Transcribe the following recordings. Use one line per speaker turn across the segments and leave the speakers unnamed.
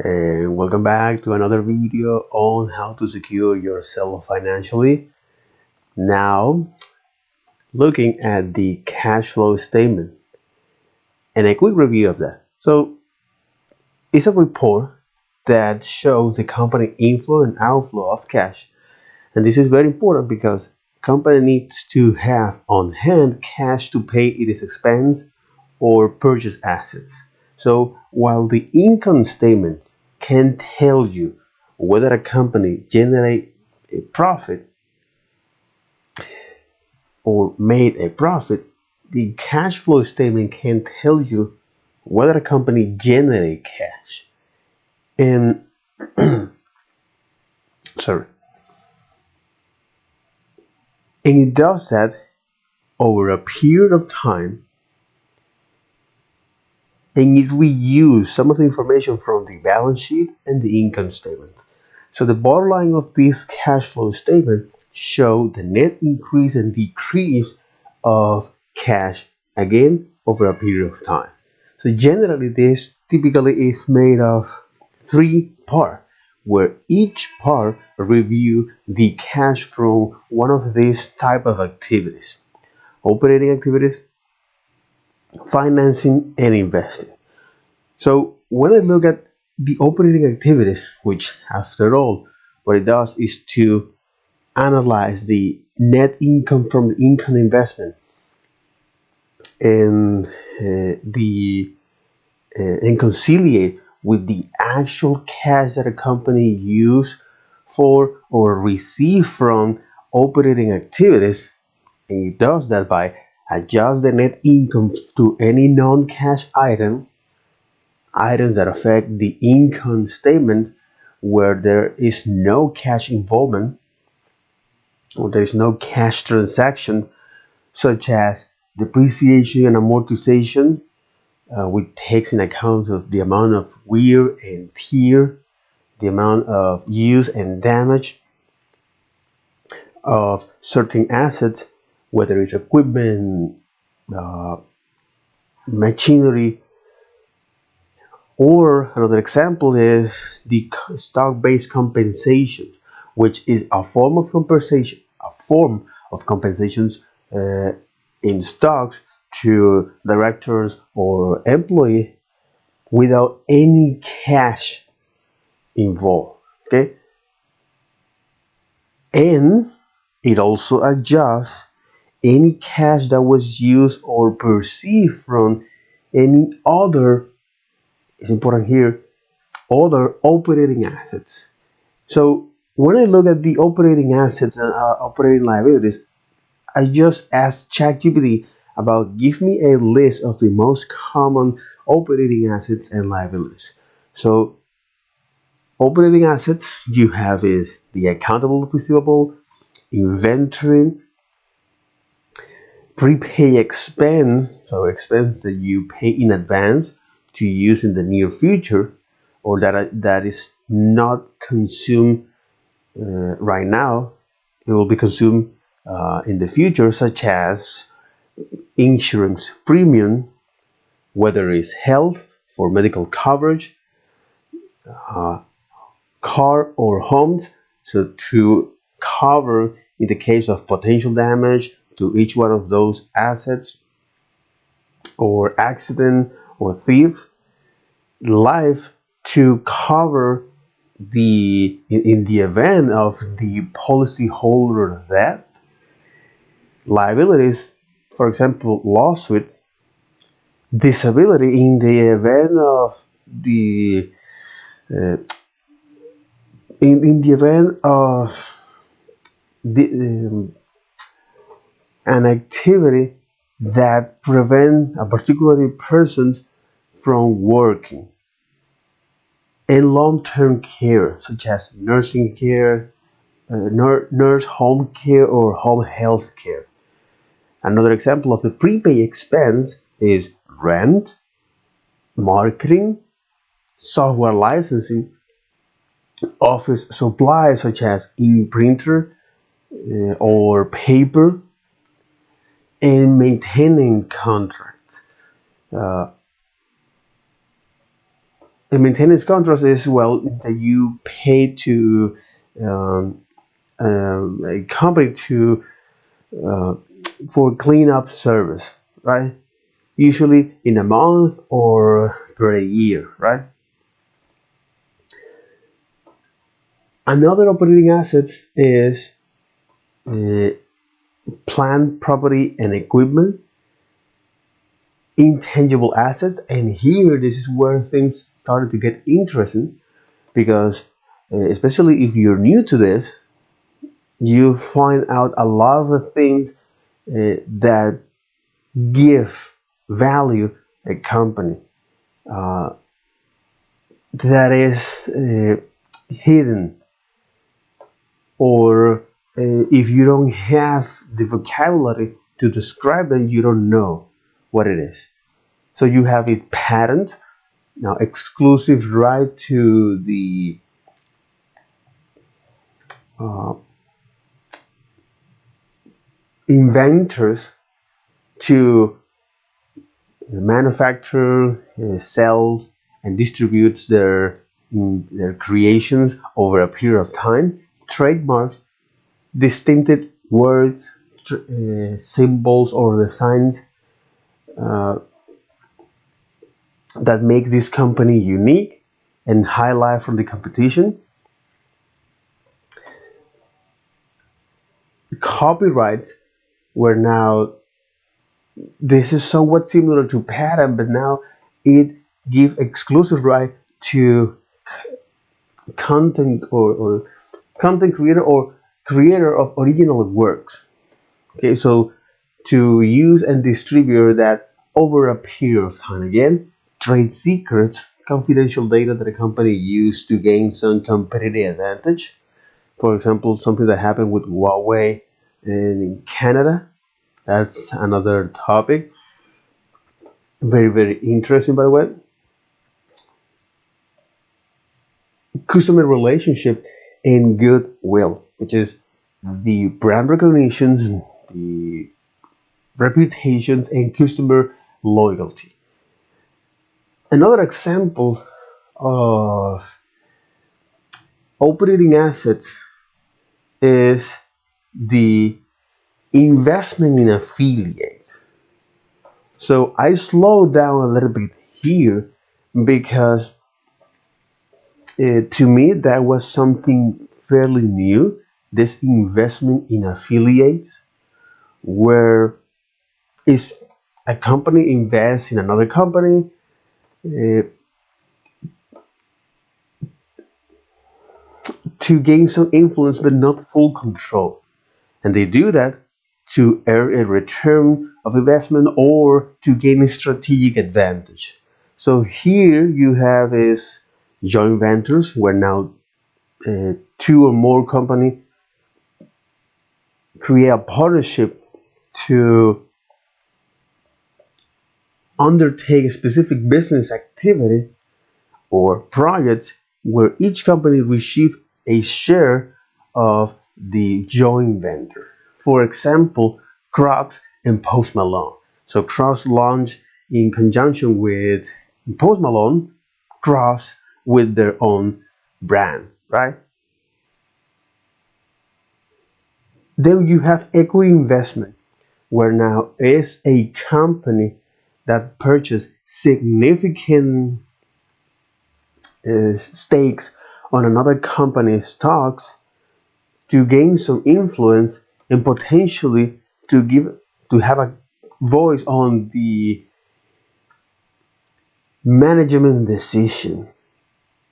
And welcome back to another video on how to secure yourself financially. Now, looking at the cash flow statement and a quick review of that. So, it's a report that shows the company inflow and outflow of cash. And this is very important because company needs to have on hand cash to pay its expense or purchase assets. So while the income statement can tell you whether a company generate a profit or made a profit, the cash flow statement can tell you whether a company generate cash. And sorry. And it does that over a period of time, and it reuse some of the information from the balance sheet and the income statement. So the bottom line of this cash flow statement show the net increase and decrease of cash again over a period of time. So generally this typically is made of 3 parts, where each part review the cash from one of these type of activities: operating activities, financing, and investing. So when I look at the operating activities, which after all, what it does is to analyze the net income from the income investment and and conciliate with the actual cash that a company use for or receive from operating activities, and it does that by adjust the net income to any non-cash items that affect the income statement where there is no cash involvement or there is no cash transaction, such as depreciation and amortization, which takes in account of the amount of wear and tear, the amount of use and damage of certain assets, whether it's equipment, machinery. Or another example is the stock-based compensation, which is a form of compensations in stocks to directors or employee without any cash involved. Okay, and it also adjusts any cash that was used or perceived from any other, it's important here, other operating assets. So when I look at the operating assets and operating liabilities, I just asked ChatGPT about give me a list of the most common operating assets and liabilities. So operating assets you have is the accountable receivable, inventory, prepay expense, so expense that you pay in advance to use in the near future, or that is not consumed right now, it will be consumed in the future, such as insurance premium, whether it's health for medical coverage, car or homes, so to cover in the case of potential damage to each one of those assets, or accident or thief. Life to cover in the event of the policyholder death. Liabilities, for example, lawsuit. Disability in the event of the in the event of an activity that prevent a particular person from working. And long-term care, such as nursing care, nurse home care, or home health care. Another example of the prepay expense is rent, marketing, software licensing, office supplies such as ink printer or paper, and maintaining contracts. a maintenance contract is, well, that you pay to um, a company to for cleanup service, right? Usually in a month or per a year, right? Another operating asset is uh, plant, property, and equipment, intangible assets. And here, this is where things started to get interesting because, especially if you're new to this, you find out a lot of the things that give value a company that is hidden, or if you don't have the vocabulary to describe them, you don't know what it is. So you have its patent, now exclusive right to the uh, inventors to manufacture, sells, and distributes their creations over a period of time. Trademarks, distinctive words, symbols, or designs that makes this company unique and highlight from the competition. Copyrights, where now this is somewhat similar to patent, but now it gives exclusive right to content, or content creator, or creator of original works. Okay, so to use and distribute that over a period of time. Again, trade secrets, confidential data that a company used to gain some competitive advantage. For example, something that happened with Huawei in Canada. That's another topic. Very, very interesting, by the way. Customer relationship and goodwill, which is the brand recognitions, the reputations, and customer loyalty. Another example of operating assets is the investment in affiliates. So I slowed down a little bit here because to me that was something fairly new. This investment in affiliates, where is a company invests in another company uh, to gain some influence but not full control. And they do that to earn a return of investment or to gain a strategic advantage. So here you have is joint ventures, where now two or more companies create a partnership to undertake a specific business activity or project, where each company receives a share of the joint venture. For example, Crocs and Post Malone. So Crocs launched in conjunction with Post Malone, Crocs with their own brand, right? Then you have equity investment, where now is a company that purchased significant stakes on another company's stocks to gain some influence and potentially to have a voice on the management decision.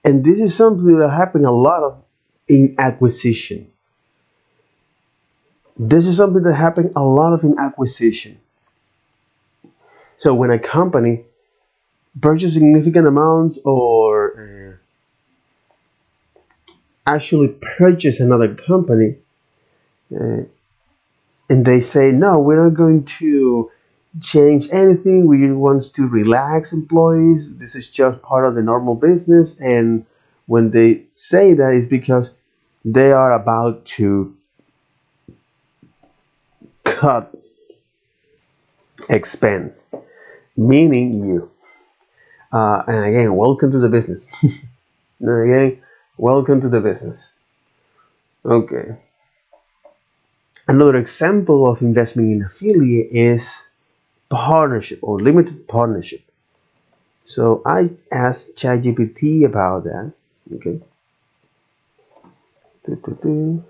And this is something that happens a lot of in acquisition. This is something that happens a lot of in acquisition. So when a company purchases significant amounts, or actually purchase another company, uh, and they say, no, we're not going to change anything. We want to relax employees. This is just part of the normal business. And when they say that, it's because they are about to cut expense, meaning you. And again, welcome to the business. And again, welcome to the business. Okay. Another example of investment in affiliate is partnership or limited partnership. So I asked ChatGPT about that. Okay. Do.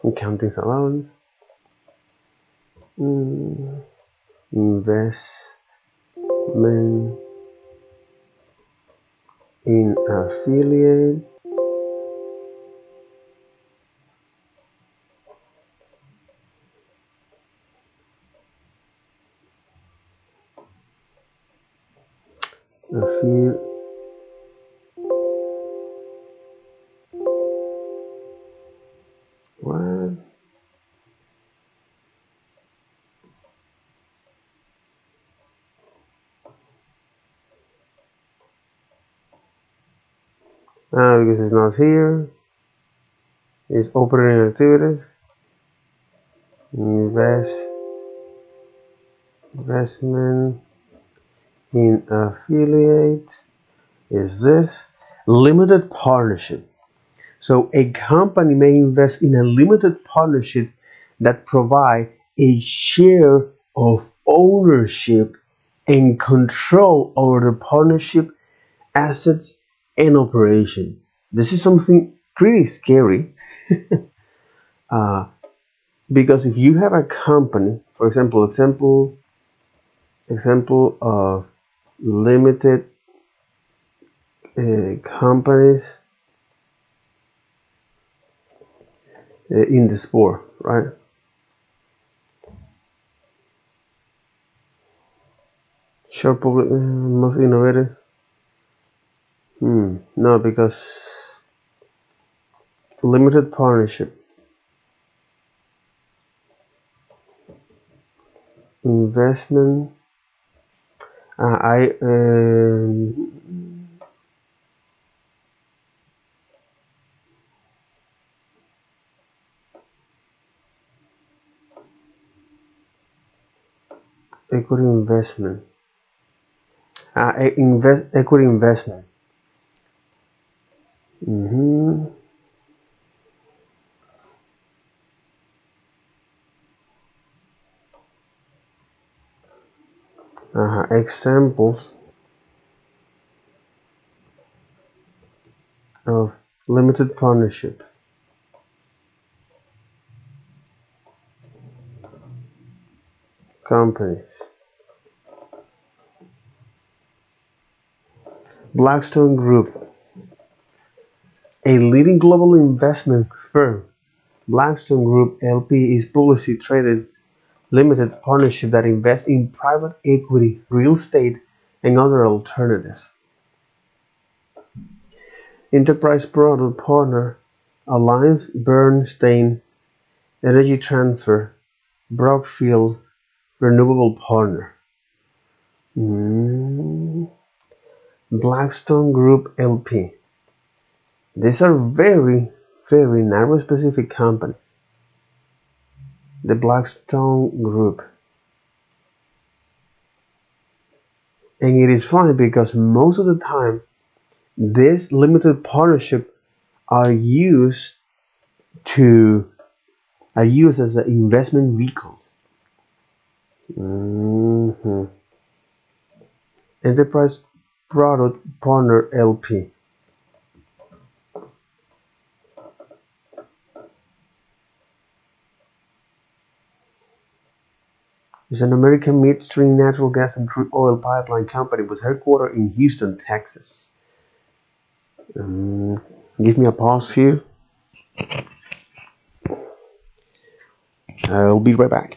Accounting allowance. Investment in affiliate. Affiliate. What? Because it's not here. It's operating activities. Investment in affiliate is this limited partnership. So a company may invest in a limited partnership that provide a share of ownership and control over the partnership assets and operation. This is something pretty scary because if you have a company, for example of limited companies in the sport, right? Short public, most innovative. No, because limited partnership, investment. I equity investment. Equity investment. Examples of limited partnership companies. Blackstone Group, a leading global investment firm. Blackstone Group LP is publicly traded limited partnership that invests in private equity, real estate, and other alternatives. Enterprise Product Partner, Alliance Bernstein, Energy Transfer, Brookfield, Renewable Partner. Blackstone Group LP. These are very, very narrow specific companies. The Blackstone Group. And it is funny because most of the time, this limited partnership are used as an investment vehicle. Enterprise Product Partner LP. Is an American midstream natural gas and crude oil pipeline company with headquarters in Houston, Texas. Give me a pause here. I'll be right back.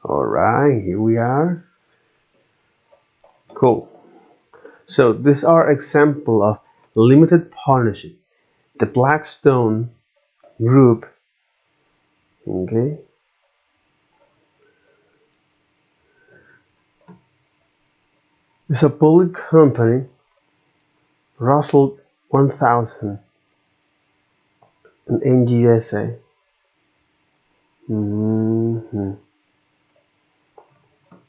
All right, here we are. Cool. So these are example of limited partnership. The Blackstone Group, okay, is a public company, Russell 1000 and NGSA. Mhm.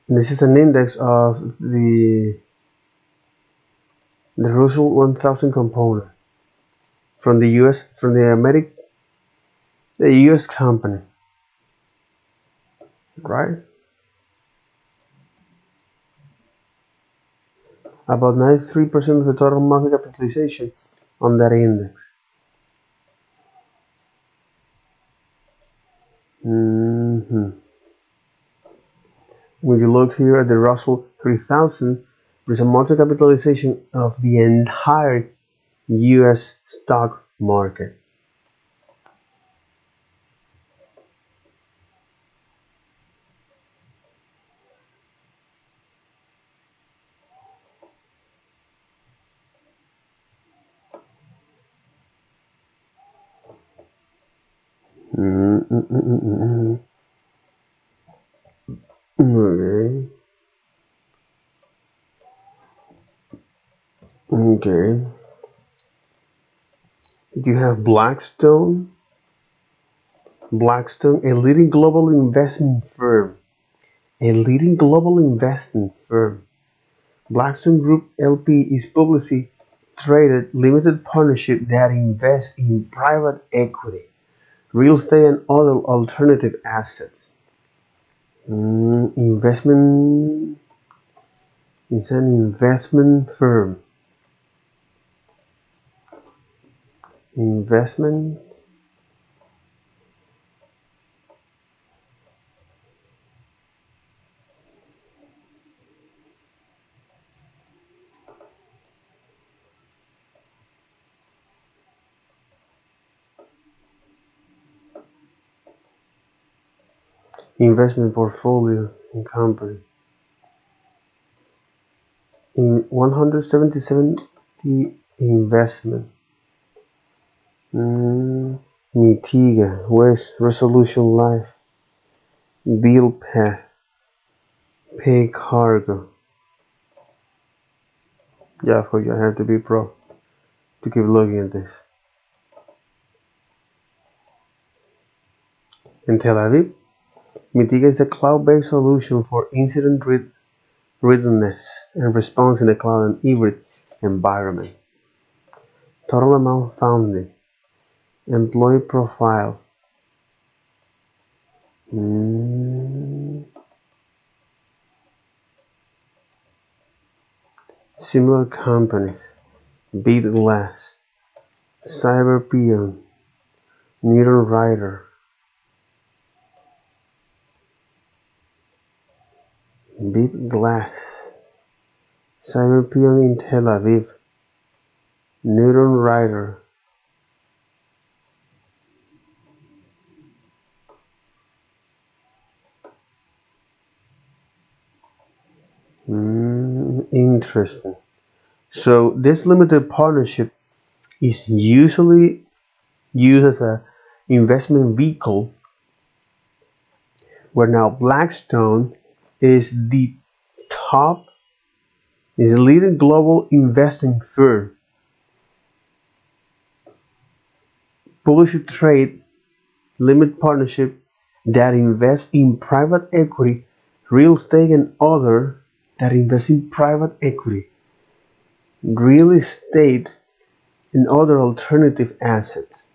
This is an index of the Russell 1000 component from the US, from the US company, right? About 93% of the total market capitalization on that index. Mhm. When you look here at the Russell 3000, there's a market capitalization of the entire US stock market. Mm-mm-mm-mm-mm. Okay. Okay. You have Blackstone. Blackstone, a leading global investment firm. A leading global investment firm. Blackstone Group LP is publicly traded limited partnership that invests in private equity, real estate, and other alternative assets. Investment is an investment firm. Investment. investment portfolio in company. In 177 the investment. Mitiga, Waste Resolution Life, Bill Pay Cargo. Yeah, of course, I have to be pro to keep looking at this. In Tel Aviv, Mitiga is a cloud-based solution for incident readiness and response in the cloud and hybrid environment. Total amount funding. Employee profile. Similar companies. Beat Glass. Cyber Peon. Neuron Rider. Beat Glass. Cyber Peon in Tel Aviv. Neuron Rider. Interesting. So this limited partnership is usually used as an investment vehicle where now Blackstone is the leading global investing firm. Publicly trade limited partnership that invest in private equity, real estate, and other that invest in private equity, real estate, and other alternative assets.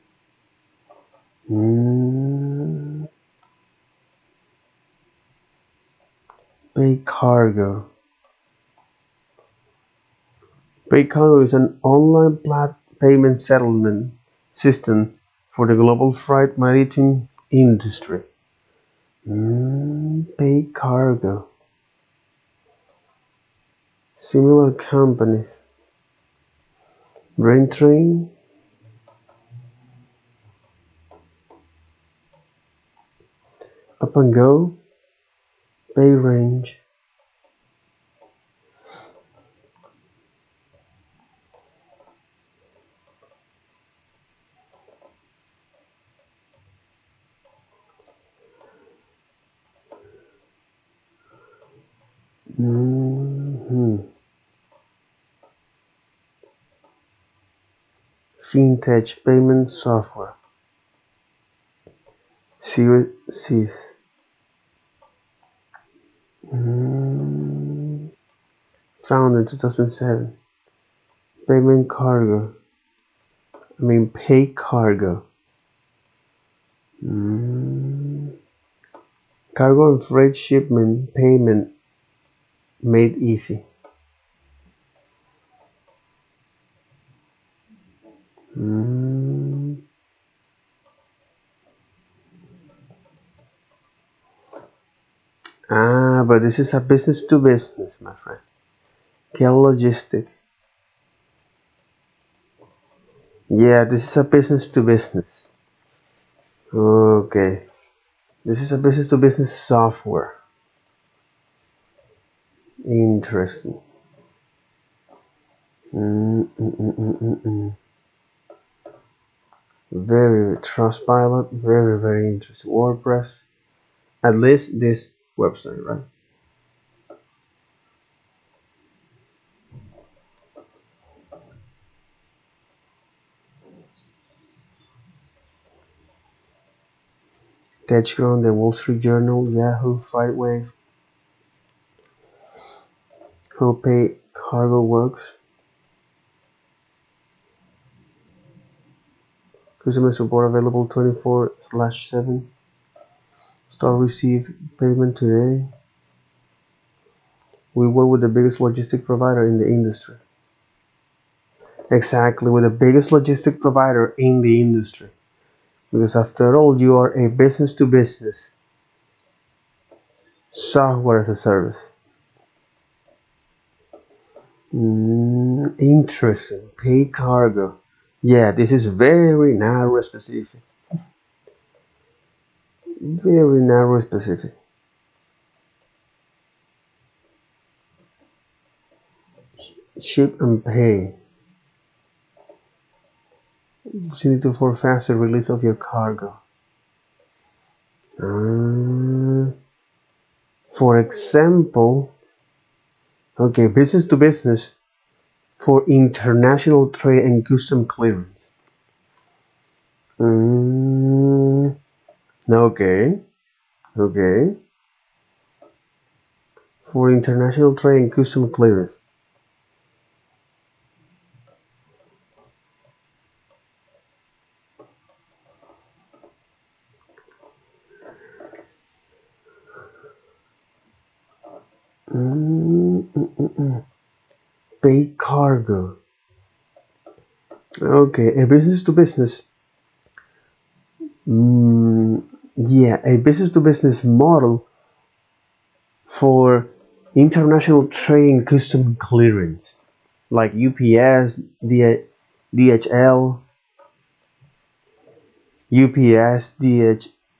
Pay Cargo. Pay Cargo is an online payment settlement system for the global freight maritime industry. Pay Cargo. Similar companies. Braintrain. Up and Go. Pay Range. Fintech payment software. Series C. Founded in 2007. Pay Cargo. Cargo and freight shipment payment made easy. But this is a business to business, my friend. Kel Logistic. Yeah, this is a business to business. Okay. This is a business to business software. Interesting. Very Trustpilot, very interesting. WordPress. At least this website, right? TechCrunch, the Wall Street Journal, Yahoo, FlightWave, How Pay Cargo Works, customer support available 24/7. Start receive payment today. We work with the biggest logistic provider in the industry. Exactly, with the biggest logistic provider in the industry. Because after all, you are a business to business software as a service. Interesting. Pay Cargo. Yeah, this is very narrow specific. Very narrow specific. Ship and pay. Opportunity for faster release of your cargo. For example, okay, business to business for international trade and custom clearance. Okay, okay. For international trade and custom clearance. Pay cargo. Okay, a business to business. Yeah, a business to business model for international trade and custom clearance, like UPS, DHL,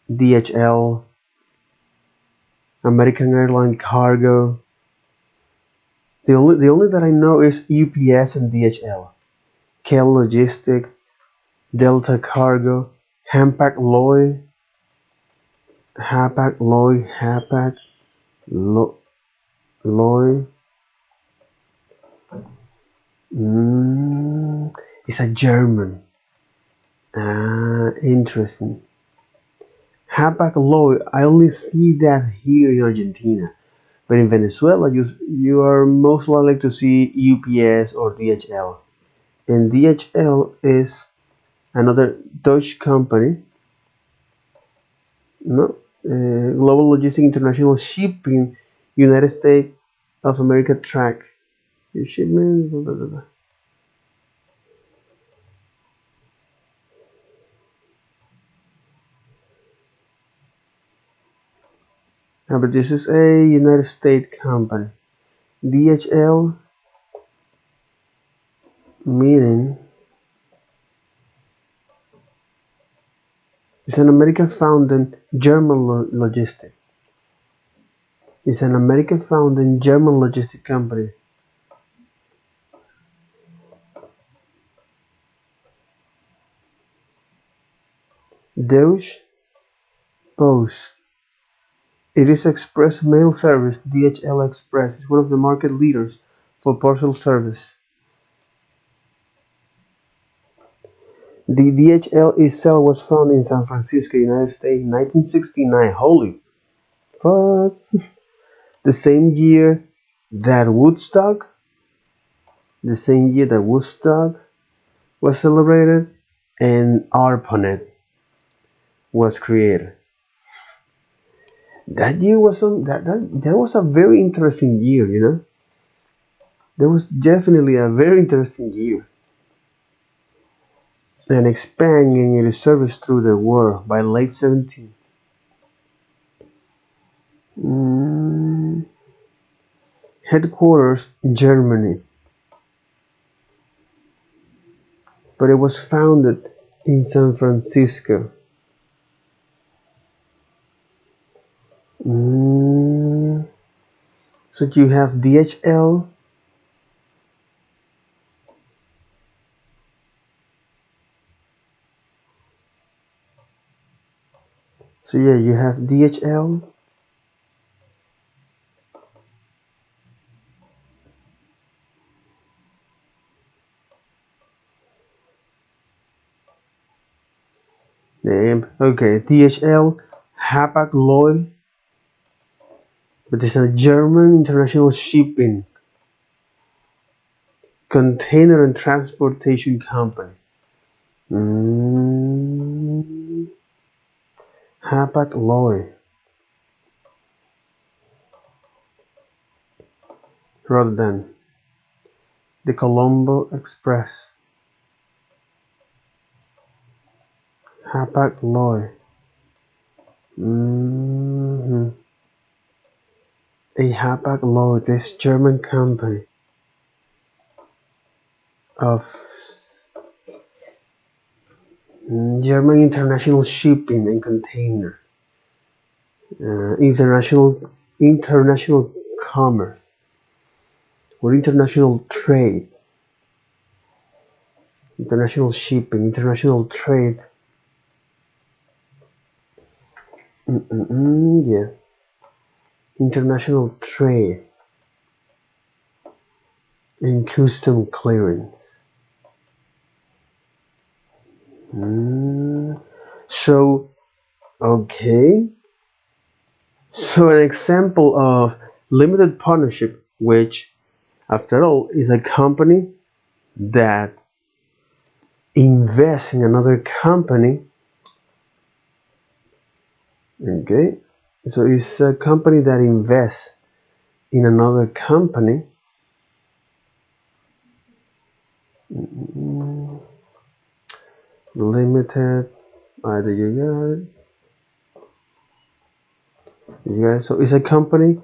DHL, American Airline Cargo. The only that I know is UPS and DHL. Kell Logistic, Delta Cargo, Hampac Loy, Hapac Loy. It's a German. Interesting. Hapac Loy. I only see that here in Argentina, but in Venezuela, you are most likely to see UPS or DHL. And DHL is another Dutch company. No, Global Logistics International Shipping, United States of America track your shipments. Blah, blah, blah, blah. But this is a United States company. DHL meaning it's an American-founded German logistic. It's an American-founded German logistic company. Deutsche Post. It is express mail service. DHL Express is one of the market leaders for parcel service. The DHL itself was founded in San Francisco, United States in 1969. Holy fuck. The same year that Woodstock was celebrated and ARPANET was created. That year was that was a very interesting year, you know. That was definitely a very interesting year. And expanding its service through the world by late 17. Headquarters Germany, but it was founded in San Francisco. So you have DHL. So yeah, you have DHL. Name. Okay, DHL, Hapag Lloyd, but it's a German international shipping, container and transportation company. Hapag Lloyd. Rather than the Colombo Express. Hapag Lloyd. A Hapag Lloyd, this German company of German international shipping and container. international commerce or international trade, international shipping, international trade. Yeah, international trade and custom clearance. So, okay. So an example of limited partnership, which after all is a company that invests in another company. Okay, so it's a company that invests in another company. Limited, either you got it, you guys. So it's a company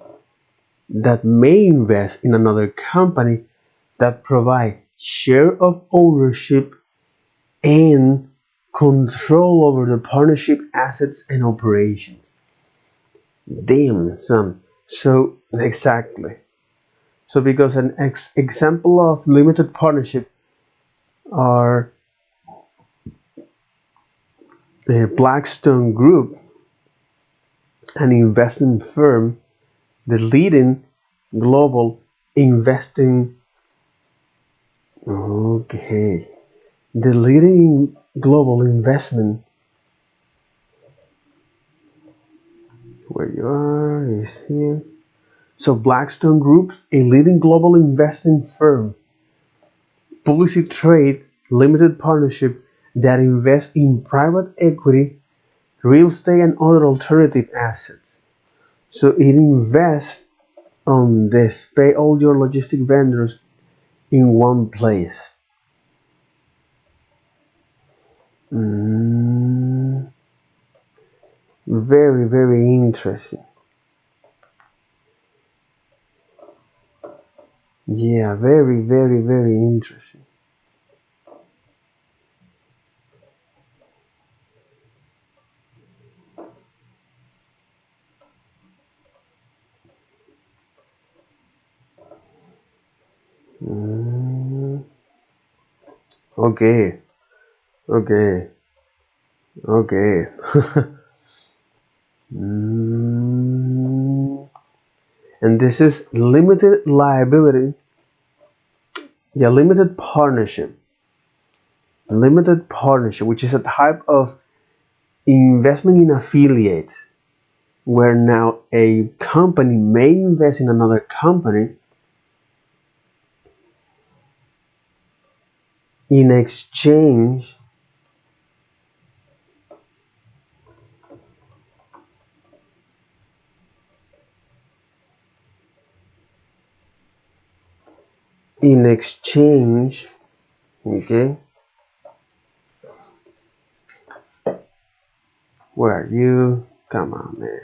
that may invest in another company that provide share of ownership and control over the partnership assets and operations. Damn, son. So exactly. So because an example of limited partnership are a Blackstone Group, an investment firm, the leading global investing. Okay, the leading global investment. Where you are is here. So Blackstone Group's a leading global investing firm, publicly trade limited partnership that invests in private equity, real estate, and other alternative assets. So it invests on this, pay all your logistic vendors in one place. Very, very interesting. Yeah, very, very, very interesting. Okay, okay, okay. And this is limited liability. Yeah, limited partnership. Limited partnership, which is a type of investment in affiliates, where now a company may invest in another company in exchange in exchange. Okay, where are you? Come on, man.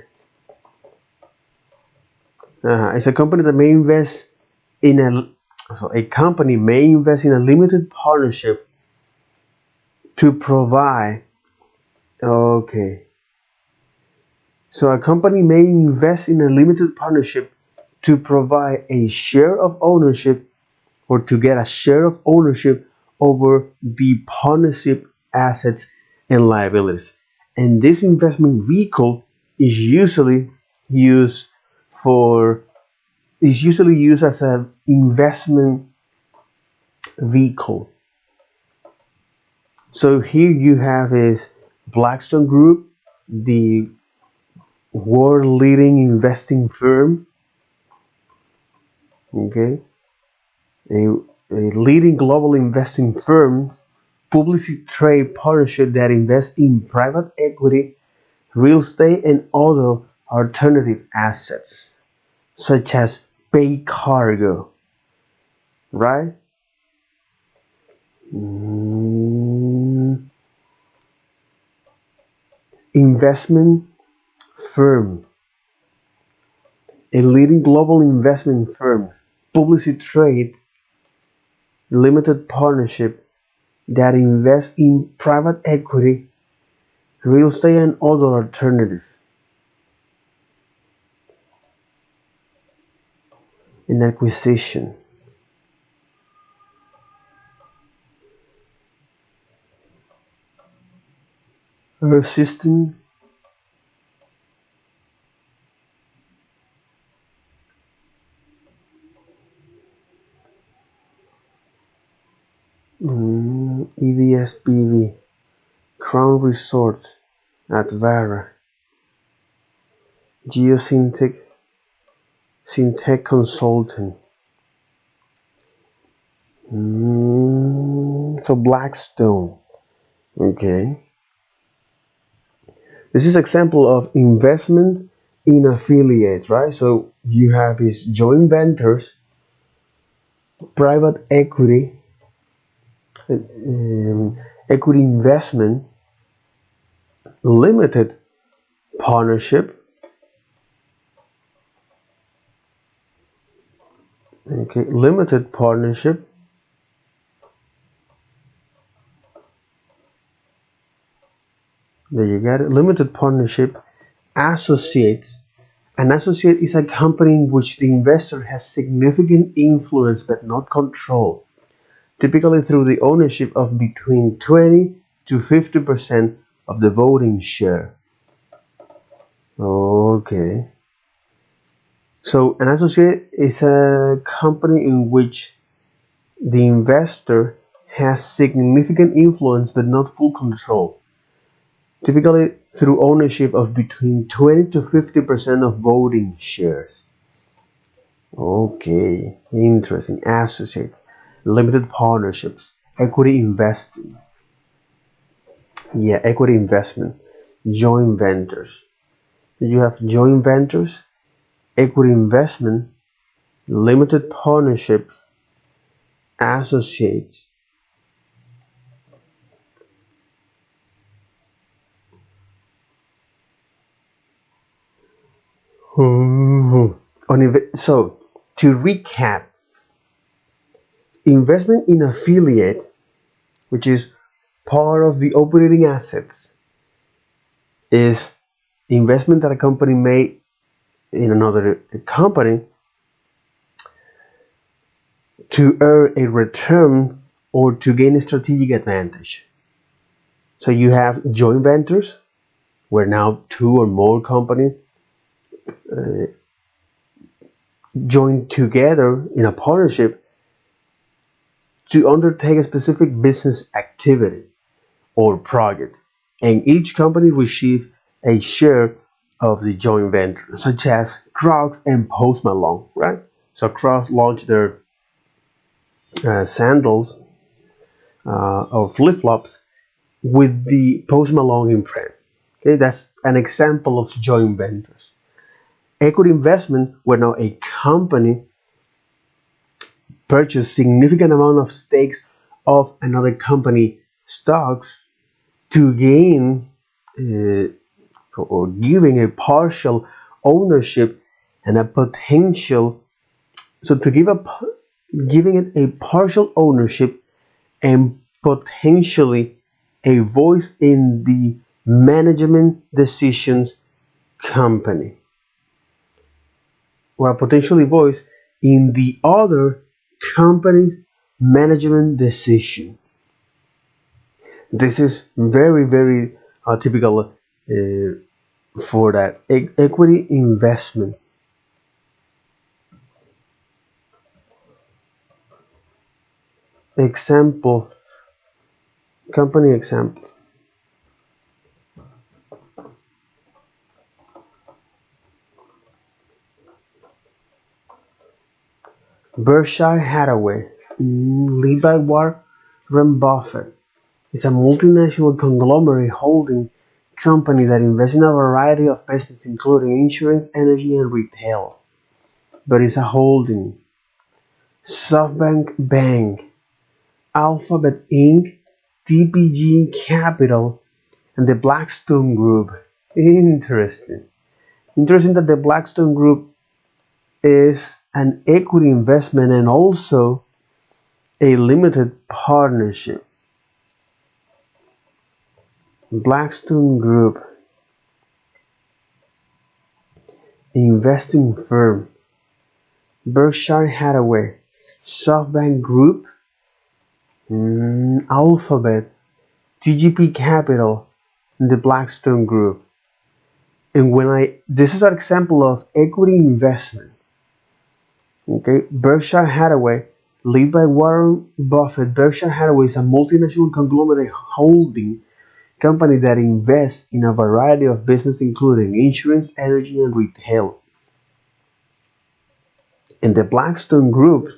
It's a company that may invest in a company may invest in a limited partnership to provide. Okay, so a company may invest in a limited partnership to provide a share of ownership or to get a share of ownership over the partnership assets and liabilities. And this investment vehicle is usually used for is usually used as an investment vehicle. So here you have is Blackstone Group, the world leading investing firm. Okay, a, a leading global investing firm, publicly trade partnership that invests in private equity, real estate, and other alternative assets, such as pay cargo, right? Investment firm, a leading global investment firm, publicly trade limited partnership that invests in private equity, real estate, and other alternatives. an acquisition. Our system EDSBV Crown Resort at Vara Geosyntec Consulting. So Blackstone. Okay. This is example of investment in affiliate, right? So you have these joint ventures, private equity, equity investment, limited partnership, okay, limited partnership, there you got it, limited partnership, associates. An associate is a company in which the investor has significant influence but not control, typically through the ownership of between 20 to 50% of the voting share. Okay. So an associate is a company in which the investor has significant influence but not full control, typically through ownership of between 20 to 50% of voting shares. Okay, interesting. Associates, limited partnerships, equity investing. Yeah, equity investment, joint ventures. You have joint ventures, equity investment, limited partnerships, associates. So, to recap, investment in affiliate, which is part of the operating assets, is investment that a company made in another company to earn a return or to gain a strategic advantage. So you have joint ventures, where now two or more companies join together in a partnership to undertake a specific business activity or project, and each company receives a share of the joint venture, such as Crocs and Post Malone, right? So Crocs launched their sandals or flip-flops with the Post Malone imprint. Okay, that's an example of joint ventures. Equity investment, where now a company purchased significant amount of stakes of another company stocks to gain or giving a partial ownership and a potential, so to give a giving it a partial ownership and potentially a voice in the management decisions company, or a potentially voice in the other company's management decision. This is very, very typical for that equity investment. Example, company example. Berkshire Hathaway, led by Warren Buffett, is a multinational conglomerate holding company that invests in a variety of businesses, including insurance, energy, and retail. But it's a holding. SoftBank Bank, Alphabet Inc., TPG Capital, and the Blackstone Group. Interesting. Interesting that the Blackstone Group is an equity investment and also a limited partnership. Blackstone Group, investing firm, Berkshire Hathaway, SoftBank Group, Alphabet, TGP Capital, and the Blackstone Group. And this is an example of equity investment. Okay, Berkshire Hathaway, led by Warren Buffett. Berkshire Hathaway is a multinational conglomerate holding company that invests in a variety of businesses including insurance, energy, and retail. And the Blackstone Group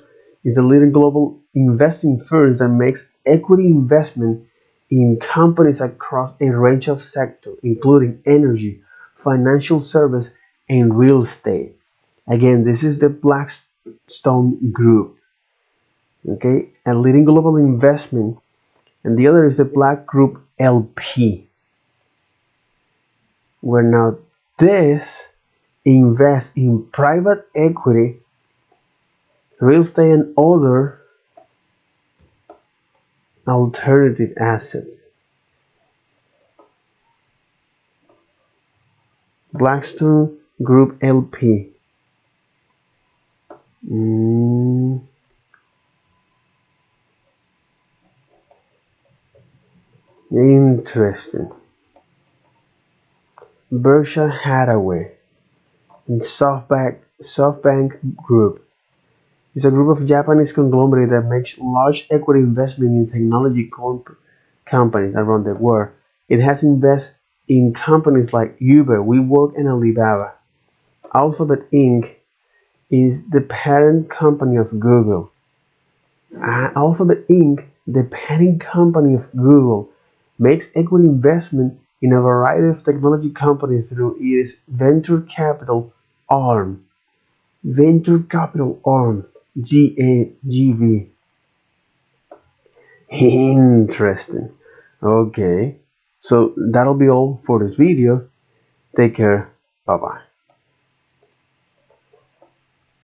is the leading global investing firm that makes equity investment in companies across a range of sectors, including energy, financial service, and real estate. Again, this is the Blackstone Group, okay, a leading global investment, and the other is the Black Group LP, where now this invests in private equity, real estate, and other alternative assets. Blackstone Group LP. Interesting. Berkshire Hathaway and SoftBank Group is a group of Japanese conglomerate that makes large equity investment in technology companies around the world. It has invested in companies like Uber, WeWork, and Alibaba. Alphabet Inc. is the parent company of Google. Alphabet Inc., the parent company of Google, makes equity investment in a variety of technology companies through its venture capital arm. Venture capital arm, GAGV. Interesting. Okay, so that'll be all for this video. Take care. Bye bye.